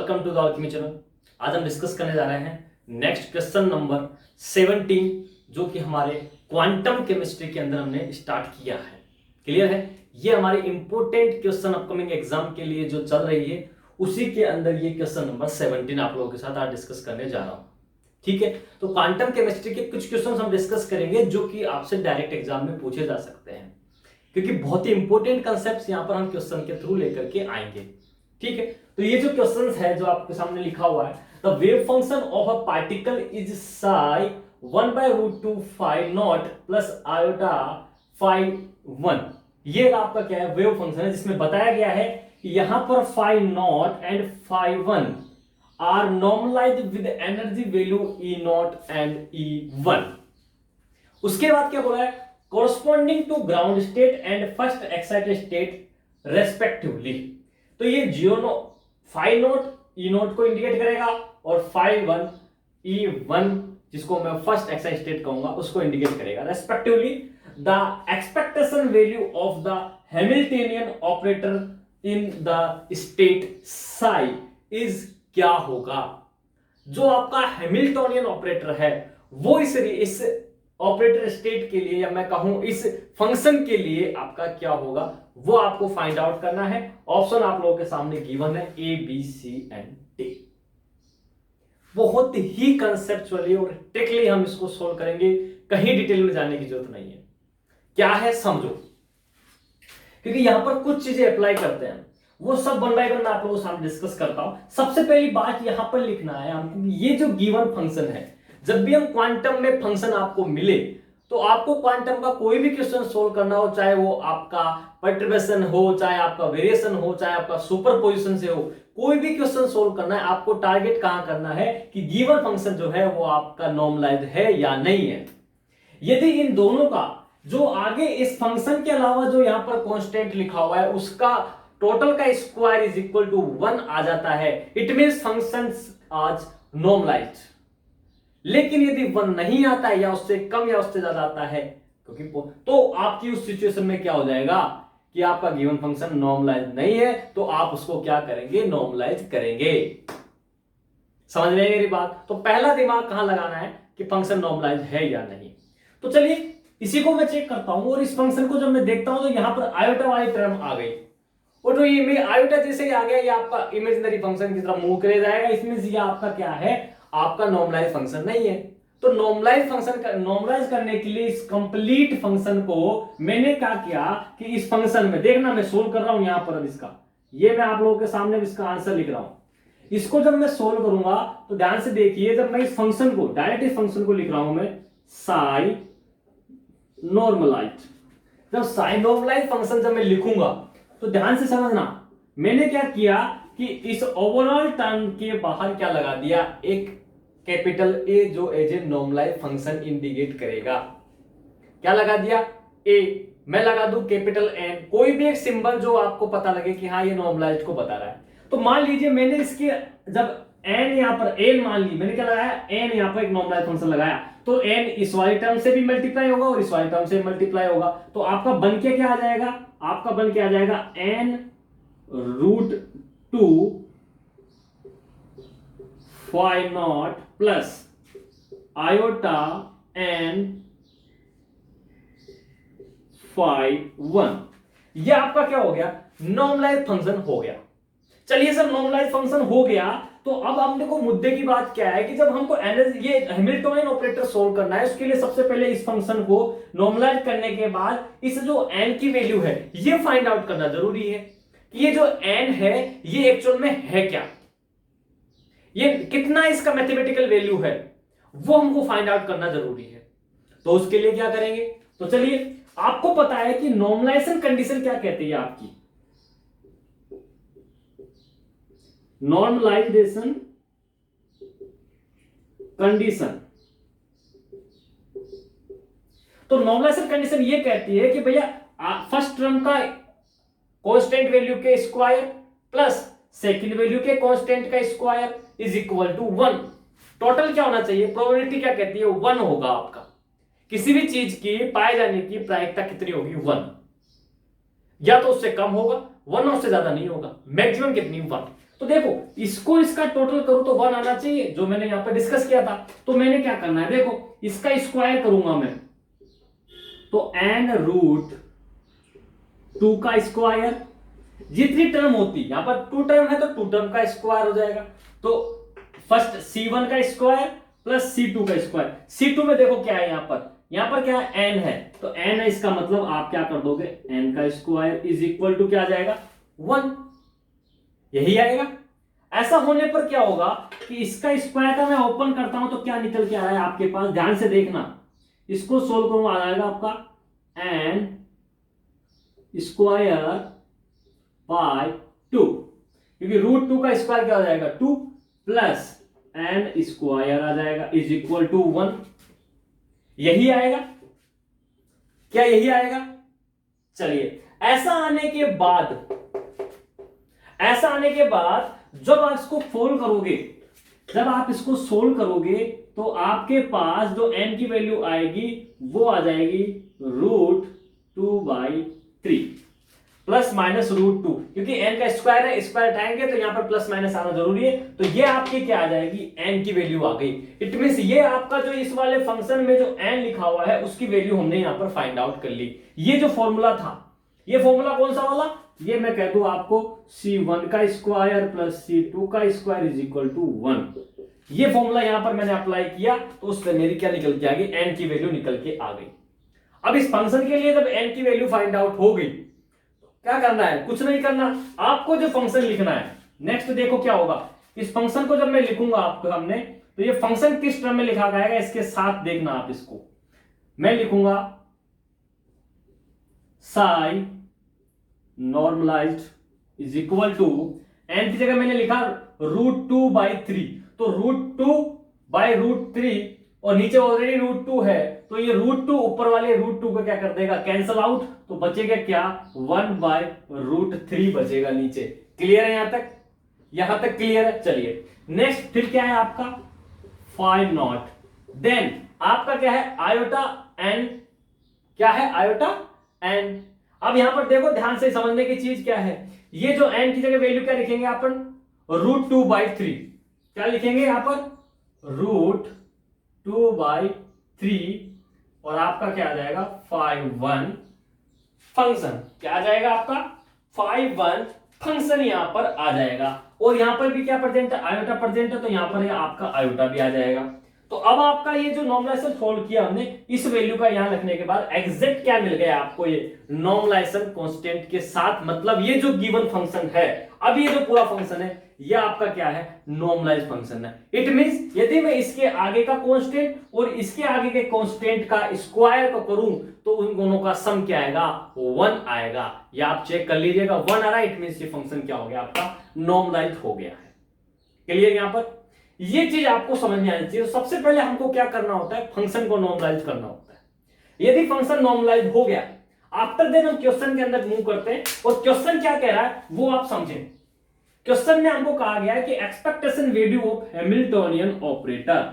Welcome to the Alchemy channel. आज हम discuss करने जा रहे हैं नेक्स्ट क्वेश्चन नंबर 17, जो कि हमारे क्वांटम केमिस्ट्री के अंदर हमने स्टार्ट किया है। क्लियर है? ये हमारे इंपॉर्टेंट क्वेश्चन अपकमिंग एग्जाम के लिए जो चल रही है उसी के अंदर ये क्वेश्चन नंबर 17 आप लोगों के साथ आज डिस्कस करने जा रहा हूं। ठीक है, तो क्वांटम केमिस्ट्री के कुछ क्वेश्चन हम डिस्कस करेंगे जो कि आपसे डायरेक्ट एग्जाम में पूछे जा सकते हैं, क्योंकि बहुत ही इंपॉर्टेंट कंसेप्ट यहां पर हम क्वेश्चन के थ्रू लेकर के आएंगे। ठीक है, तो ये जो क्वेश्चन है जो आपके सामने लिखा हुआ है, the wave function of a particle is psi 1/√2 phi naught plus iota phi 1। ये आपका क्या है, वेव फंक्शन है, जिसमें बताया गया है कि यहां पर phi not and phi 1 are normalized with energy value E not and E 1। उसके बाद क्या बोला है, corresponding to ground state and first excited state respectively. तो ये फाई नोट ई नोट को इंडिकेट करेगा और फाई 1 ई 1, जिसको मैं फर्स्ट एक्साइटेड स्टेट कहूंगा, उसको इंडिकेट करेगा respectively. The expectation value of the Hamiltonian operator in the state Sai is क्या होगा। जो आपका हैमिल्टनियन ऑपरेटर है वो इस ऑपरेटर स्टेट के लिए, या मैं कहूं इस फंक्शन के लिए आपका क्या होगा, वो आपको फाइंड आउट करना है। ऑप्शन आप लोगों के सामने गिवन है A B C and D. बहुत ही कंसेप्चुअली और ट्रिकली हम इसको सोल्व करेंगे, कहीं डिटेल में जाने की जरूरत नहीं है। क्या है समझो, क्योंकि यहां पर कुछ चीजें अप्लाई करते हैं, वो सब वन बाय वन मैं आप लोगों के सामने डिस्कस करता हूं। सबसे पहली बात यहां पर लिखना है हमको, ये जो गिवन फंक्शन है, जब भी हम क्वांटम में फंक्शन आपको मिले तो आपको क्वांटम का कोई भी क्वेश्चन सोल्व करना हो, चाहे वो आपका पर्टर्बेशन हो, चाहे आपका वेरिएशन हो, चाहे आपका सुपरपोजिशन से हो, कोई भी क्वेश्चन सोल्व करना है, आपको टारगेट कहां करना है कि गिवन फंक्शन जो है वो आपका नॉर्मलाइज्ड है या नहीं है। यदि इन दोनों का जो आगे इस फंक्शन के अलावा जो यहां पर कांस्टेंट लिखा हुआ है उसका टोटल का स्क्वायर इज इक्वल टू 1 आ जाता है, इट मींस फंक्शन आज नॉर्मलाइज्ड। लेकिन यदि 1 नहीं आता है, या उससे कम या उससे ज्यादा आता है, क्योंकि तो आपकी उस सिचुएशन में क्या हो जाएगा कि आपका गिवन फंक्शन नॉर्मलाइज नहीं है, तो आप उसको क्या करेंगे, नॉर्मलाइज करेंगे। समझ रहे हैं मेरी बात? तो पहला दिमाग कहां लगाना है कि फंक्शन नॉर्मलाइज है या नहीं। तो चलिए इसी को मैं चेक करता हूं, और इस फंक्शन को जब मैं देखता हूं तो यहां पर आयोटा वाली टर्म आ गई, और जो ये आयोटा जैसे ही आ गया, ये आपका इमेजिनरी फंक्शन की तरफ मूव करे जाएगा। इसमें ये आपका क्या है, आपका नॉर्मलाइज फंक्शन नहीं है। तो नॉर्मलाइज फंक्शन का नॉर्मलाइज करने के लिए इस कंप्लीट फंक्शन को मैंने क्या किया कि इस फंक्शन में देखना, मैं सोल्व कर रहा हूं यहां पर। अब इसका ये मैं आप लोगों के सामने इसका आंसर लिख रहा हूं। इसको जब मैं सोल्व करूंगा तो ध्यान से देखिए, जब मैं इस फंक्शन को डायरेक्ट इस फंक्शन को लिख रहा हूं मैं साई नॉर्मलाइज। जब साई नॉर्मलाइज फंक्शन जब मैं लिखूंगा तो ध्यान से समझना, मैंने क्या किया कि इस ओवरऑल टर्म के बाहर क्या लगा दिया, एक कैपिटल ए जो as a normalise function indicate करेगा। क्या लगा दिया, ए। मैं लगा दूं कैपिटल एन, कोई भी एक सिंबल जो आपको पता लगे कि हाँ ये नॉर्मलाइज को बता रहा है। तो मान लीजिए मैंने इसके जब एन यहां पर एन मान ली, मैंने क्या लगाया, एन यहां पर एक नॉर्मलाइज फंक्शन लगाया, तो एन इस वाली टर्म से भी मल्टीप्लाई होगा और इस वाली टर्म से मल्टीप्लाई होगा। तो आपका बन के क्या आ जाएगा, आपका बन के आ जाएगा n√2 phi naught plus iota n phi 1। यह आपका क्या हो गया, नॉर्मलाइज फंक्शन हो गया। चलिए सर नॉर्मलाइज फंक्शन हो गया, तो अब हम देखो मुद्दे की बात क्या है कि जब हमको एनर्जी ये हैमिल्टनियन ऑपरेटर सोल्व करना है, उसके लिए सबसे पहले इस फंक्शन को नॉर्मलाइज करने के बाद इस जो n की वैल्यू है ये फाइंड आउट करना जरूरी है कि ये जो n है ये एक्चुअल में है क्या, ये कितना इसका मैथमेटिकल वैल्यू है, वो हमको फाइंड आउट करना जरूरी है। तो उसके लिए क्या करेंगे, तो चलिए आपको पता है कि नॉर्मलाइजेशन कंडीशन क्या कहती है आपकी, नॉर्मलाइजेशन कंडीशन। तो नॉर्मलाइजेशन कंडीशन ये कहती है कि भैया फर्स्ट टर्म का कांस्टेंट वैल्यू के स्क्वायर प्लस सेकंड वैल्यू के कांस्टेंट का square is equal to 1। Total क्या होना चाहिए, प्रोबेबिलिटी क्या कहती है, 1 होगा। आपका किसी भी चीज की पाए जाने की प्रायिकता कितनी होगी, 1। या तो उससे कम होगा 1 और उससे ज्यादा नहीं होगा, मैक्सिमम कितनी 1। तो देखो इसको इसका टोटल करूं तो 1 आना चाहिए, जो मैंने यहां पर डिस्कस किया था। तो मैंने क्या करना है, देखो इसका स्क्वायर करूंगा मैं, तो n√2 का स्क्वायर, जितनी टर्म होती है, यहां पर 2 टर्म है तो 2 टर्म का स्क्वायर हो जाएगा। तो फर्स्ट C1 का स्क्वायर प्लस C2 का स्क्वायर। C2 में देखो क्या है, यहां पर क्या है, n है, तो n है, इसका मतलब आप क्या कर दोगे, n का स्क्वायर इज इक्वल टू क्या आ जाएगा, 1, यही आएगा। ऐसा होने पर क्या होगा कि इसका स्क्वायर का मैं ओपन करता हूं तो क्या निकल के आ रहा है आपके पास, ध्यान से देखना, इसको सोल्व करूंगा, आ जाएगा आपका n स्क्वायर बाय 2, क्योंकि √2 का स्क्वायर क्या हो जाएगा 2 प्लस n स्क्वायर आ जाएगा इज इक्वल टू 1, यही आएगा। क्या यही आएगा? चलिए ऐसा आने के बाद जब आप इसको सोल्व करोगे तो आपके पास जो n की वैल्यू आएगी वो आ जाएगी √2/3 प्लस माइनस √2, क्योंकि n का स्क्वायर है, स्क्वायर हटाएंगे तो यहां पर प्लस माइनस आना जरूरी है। तो ये आपकी क्या आ जाएगी, n की वैल्यू आ गई। इट मींस ये आपका जो इस वाले फंक्शन में जो n लिखा हुआ है उसकी वैल्यू हमने यहां पर फाइंड आउट कर ली। ये जो फॉर्मूला था, ये फॉर्मूला कौन सा वाला, ये मैं कह दूं आपको C1 का स्क्वायर प्लस C2 का स्क्वायर इज इक्वल टू 1। ये फॉर्मूला यहां पर मैंने अप्लाई किया तो उससे मेरी क्या निकल के आ गई, n की वैल्यू निकल के आ गई। अब इस फंक्शन के लिए जब n की वैल्यू फाइंड आउट हो गई, क्या करना है, कुछ नहीं करना, आपको जो फंक्शन लिखना है। नेक्स्ट देखो क्या होगा, इस फंक्शन को जब मैं लिखूंगा आपके सामने, तो ये फंक्शन किस टर्म में लिखा गया है इसके साथ देखना आप इसको। मैं लिखूंगा psi normalised is equal to, n की जगह मैंने लिखा √2/3, तो √2/√3 और नीचे ऑलरेडी √2 है, तो ये √2 ऊपर वाले √2 को क्या कर देगा, कैंसल आउट, तो बचेगा क्या, 1/√3 बचेगा नीचे। क्लियर है यहां तक क्लियर है। चलिए नेक्स्ट फिर क्या है आपका 5/0, देन आपका क्या है आयोटा n, क्या है आयोटा n। अब यहां पर देखो ध्यान से समझने की चीज क्या है, ये जो n की जगह वैल्यू क्या लिखेंगे अपन, √2/3, क्या लिखेंगे यहां पर √2/3 और आपका क्या आ जाएगा 5/1 फंक्शन, क्या आ जाएगा आपका 5/1 फंक्शन यहां पर आ जाएगा। और यहां पर भी क्या प्रेजेंट है, आयोटा प्रेजेंट है, तो यहां पर आपका आयोटा भी आ जाएगा। तो अब आपका ये जो नॉर्मलाइजेशन सोल्व किया हमने, इस वैल्यू का यहां रखने के बाद एग्जैक्ट क्या मिल गया आपको, ये नॉर्मलाइजेशन कांस्टेंट के साथ, मतलब ये जो गिवन फंक्शन है, अब ये जो पूरा फंक्शन है ये आपका क्या है, नॉर्मलाइज्ड फंक्शन है। इट मींस यदि मैं इसके आगे का कांस्टेंट और इसके आगे के कांस्टेंट का स्क्वायर को करूं तो उन दोनों का सम क्या आएगा, 1 आएगा। या आप चेक कर लीजिएगा 1 आ रहा है, इट मींस ये फंक्शन क्या हो गया आपका, नॉर्मलाइज्ड हो गया है। क्लियर यहां पर, ये चीज आपको समझ में आनी चाहिए। सबसे पहले हमको क्या करना होता है, फंक्शन को नॉर्मलाइज करना होता है। यदि फंक्शन नॉर्मलाइज हो गया, आफ्टर देन हम क्वेश्चन के अंदर मूव करते हैं, और क्वेश्चन क्या कह रहा है वो आप समझें। क्वेश्चन में हमको कहा गया है कि expectation value of Hamiltonian operator.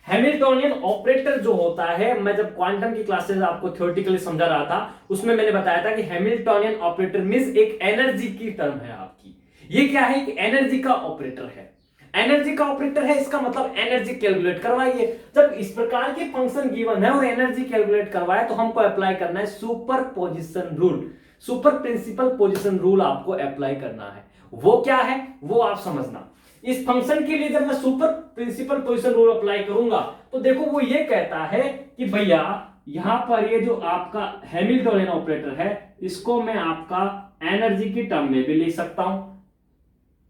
Hamiltonian operator जो होता है, मैं जब क्वांटम की क्लासेस आपको थ्योरेटिकली समझा रहा था, उसमें मैंने बताया था कि हैमिल्टोनियन ऑपरेटर मींस एक एनर्जी की टर्म है आपकी। ये क्या है, एक एनर्जी का ऑपरेटर है। एनर्जी का ऑपरेटर है, इसका मतलब एनर्जी कैलकुलेट करवाइए। जब इस प्रकार के फंक्शन गिवन है और एनर्जी कैलकुलेट करवाए तो हमको अप्लाई करना है superposition rule, super principle position rule आपको अप्लाई करना है। वो क्या है वो आप समझना। इस फंक्शन के लिए जब मैं super principle position rule apply करूंगा तो देखो वो ये कहता है कि भैया यहां पर ये जो आपका हैमिल्टोनियन ऑपरेटर है, इसको मैं आपका एनर्जी की टर्म में भी लिख सकता हूं।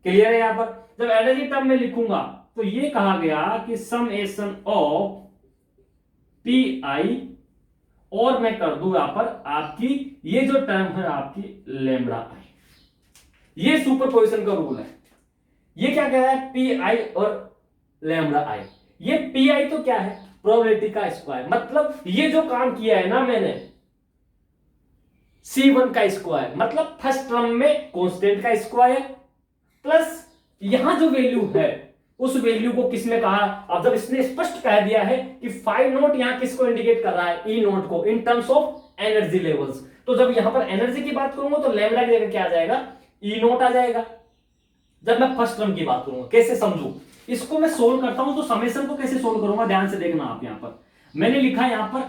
क्लियर है, यहां पर जब एनर्जी टर्म में लिखूंगा तो ये कहा गया कि समेशन ऑफ पी आई, और मैं कर दूं यहां पर आपकी ये जो टर्म है आपकी लैम्ब्डा आई। ये सुपरपोजिशन का रूल है। ये क्या कह रहा है, पी आई और लैम्ब्डा आई। ये पी आई तो क्या है, प्रोबेबिलिटी का स्क्वायर, मतलब ये जो काम किया है ना मैंने C1 का स्क्वायर, मतलब फर्स्ट टर्म में कांस्टेंट का स्क्वायर प्लस यहां जो वैल्यू है उस वैल्यू को किसने कहा। अब जब इसने स्पष्ट कह दिया है कि 5 नोट यहां किसको इंडिकेट कर रहा है, ई नोट को, in terms of energy levels, तो जब यहां पर एनर्जी की बात करूंगा तो लैम्डा की जगह क्या आ जाएगा, ई नॉट आ जाएगा। जब मैं फर्स्ट टर्म की बात करूंगा, कैसे समझू इसको, मैं सोल्व करता हूं तो समेशन को कैसे सोल्व करूंगा, ध्यान से देखना आप। यहां पर मैंने लिखा यहां पर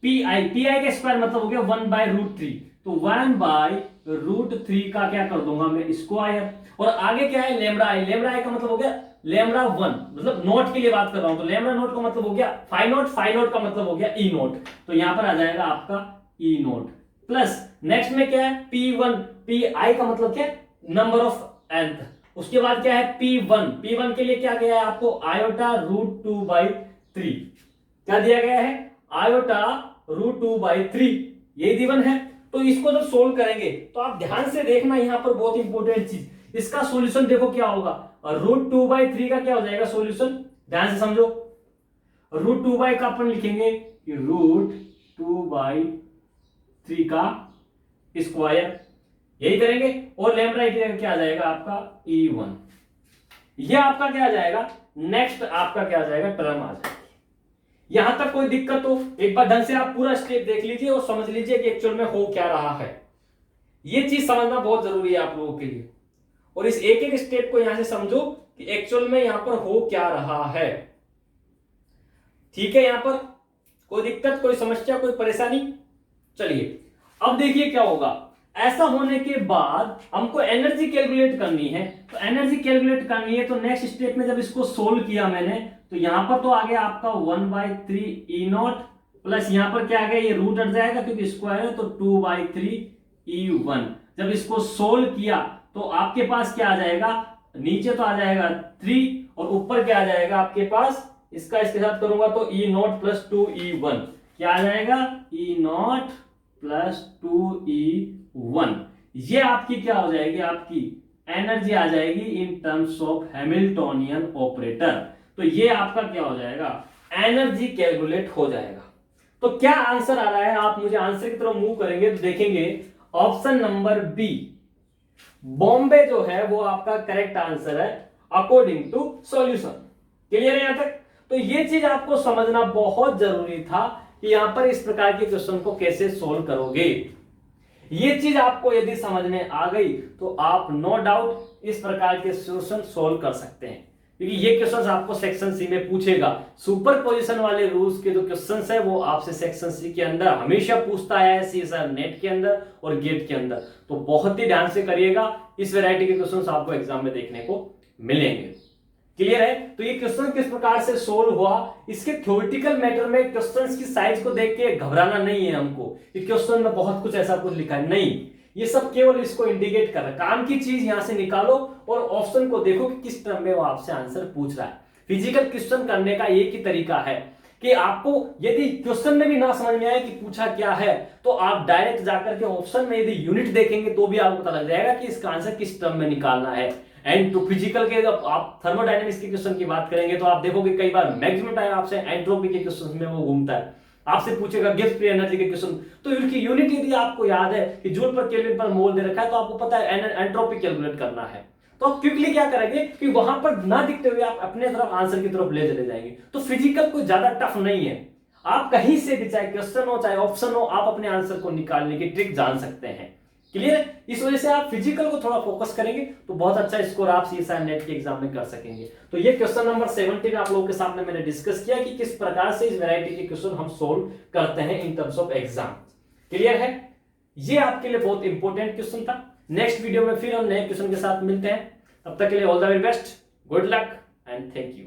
पी आई का स्क्वायर मतलब हो गया 1/√3, तो 1/√3 का क्या कर दूंगा मैं स्क्वायर, और आगे क्या है लैम्डा आई, लैम्डा आई का मतलब हो गया लैम्डा 1, मतलब नोट के लिए बात कर रहा हूं, तो लैम्डा नोट का मतलब हो गया फाई नोट का मतलब हो गया ई नोट, तो यहां पर आ जाएगा आपका ई नोट प्लस नेक्स्ट में क्या है P1, पी आई का मतलब क्या नंबर ऑफ nth, उसके बाद क्या है P1 के लिए क्या गया है आपको आयोटा √2/3, क्या दिया गया है आयोटा √2/3, ये गिवन है। तो इसको जब सोल्व करेंगे तो आप ध्यान से देखना यहां पर बहुत इंपॉर्टेंट चीज, इसका सॉल्यूशन देखो क्या होगा, √2/3 का क्या हो जाएगा सॉल्यूशन, ध्यान से समझो। √2 का अपन लिखेंगे √2/3 का स्क्वायर, यही करेंगे, और लैम्डा की जगह क्या आ जाएगा आपका E1, ये आपका क्या आ जाएगा, नेक्स्ट आपका क्या आ जाएगा टर्म आ जाएगा। यहां तक कोई दिक्कत हो एक बार ढंग से आप पूरा स्टेप देख लीजिए और समझ लीजिए कि एक्चुअल में हो क्या रहा है, ये चीज समझना बहुत जरूरी है आप लोगों के लिए, और इस एक एक स्टेप को यहां से समझो कि एक्चुअल में यहां पर हो क्या रहा है। ठीक है, यहां पर कोई दिक्कत, कोई समस्या, कोई परेशानी? चलिए अब देखिए क्या होगा, ऐसा होने के बाद हमको एनर्जी कैलकुलेट करनी है, तो एनर्जी कैलकुलेट करनी है तो नेक्स्ट स्टेप में जब इसको सोल्व किया मैंने तो यहां पर तो आ गया आपका 1/3 ई नॉट प्लस यहां पर क्या आ गया, ये रूट हट जाएगा क्योंकि स्क्वायर है, तो 2/3 E1। जब इसको सोल्व किया तो आपके पास क्या आ जाएगा, नीचे तो आ जाएगा 3 और ऊपर क्या आ जाएगा आपके पास, इसका इसके साथ करूंगा तो E0 + 2E1, क्या आ जाएगा E0 + 2E1, ये आपकी क्या हो जाएगी, आपकी एनर्जी आ जाएगी in terms of Hamiltonian operator. तो ये आपका क्या हो जाएगा, एनर्जी कैलकुलेट हो जाएगा। तो क्या आंसर आ रहा है, आप मुझे आंसर की तरफ मूव करेंगे तो देखेंगे ऑप्शन नंबर बी बॉम्बे जो है वो आपका करेक्ट आंसर है अकॉर्डिंग टू सॉल्यूशन। क्लियर है यहां तक? तो ये चीज आपको समझना बहुत जरूरी था कि यहां पर इस प्रकार के क्वेश्चन को कैसे सोल्व करोगे। ये चीज आपको यदि समझ में आ गई तो आप नो डाउट इस प्रकार के क्वेश्चन सोल्व कर सकते हैं, क्योंकि ये क्वेश्चन आपको सेक्शन सी में पूछेगा। सुपर पोजिशन वाले रूल्स के जो क्वेश्चन है वो आपसे सेक्शन सी के अंदर हमेशा पूछता है, सीएसआर नेट के अंदर और गेट के अंदर, तो बहुत ही ध्यान से करिएगा, इस वैरायटी के क्वेश्चन आपको एग्जाम में देखने को मिलेंगे। क्लियर है? तो ये क्वेश्चन किस प्रकार से सोल्व हुआ, इसके थ्योरेटिकल मैटर में क्वेश्चंस की साइज को देख के घबराना नहीं है हमको कि क्वेश्चन में बहुत कुछ ऐसा कुछ लिखा है, नहीं, ये सब केवल इसको इंडिकेट कर रहा है। काम की चीज यहां से निकालो और ऑप्शन को देखो कि किस टर्म में वो आपसे आंसर पूछ रहा है। फिजिकल क्वेश्चन करने का एक ही तरीका है कि आपको यदि क्वेश्चन में भी ना समझ में आए कि पूछा क्या है तो आप डायरेक्ट जाकर के ऑप्शन में यदि यूनिट देखेंगे तो भी आपको पता लग जाएगा कि इसका आंसर किस टर्म में निकालना है। एंड टू फिजिकल के जब आप थर्मोडायनेमिक्स के क्वेश्चन की बात करेंगे तो आप देखोगे कई बार मैक्सिमम टाइम आपसे एंट्रोपी के क्वेश्चन में वो घूमता है, आपसे पूछेगा गिब्स फ्री एनर्जी के क्वेश्चन, तो इनकी यूनिट यदि आपको याद है कि जूल पर केल्विन पर मोल दे रखा है तो आपको पता है एंट्रोपी कैलकुलेट करना है, तो आप क्विकली क्या करेंगे कि वहां पर ना दिखते हुए आप अपने तरफ आंसर की तरफ ले चले जाएंगे। तो फिजिकल कोई ज्यादा टफ नहीं है, आप कहीं से भी चाहे क्वेश्चन हो चाहे ऑप्शन हो आप अपने आंसर को निकालने की ट्रिक जान सकते हैं। क्लियर? इस वजह से आप फिजिकल को थोड़ा फोकस करेंगे तो बहुत अच्छा स्कोर आप सीएसआई नेट के एग्जाम में कर सकेंगे। तो ये क्वेश्चन नंबर 17 आप लोगों के सामने मैंने डिस्कस किया कि किस प्रकार से इस वैरायटी के क्वेश्चन हम सोल्व करते हैं in terms of exam. Clear है? ये आपके लिए बहुत इंपॉर्टेंट क्वेश्चन था। नेक्स्ट वीडियो में फिर हम नए क्वेश्चन के साथ मिलते हैं, तब तक के लिए all the very best, good luck and thank you.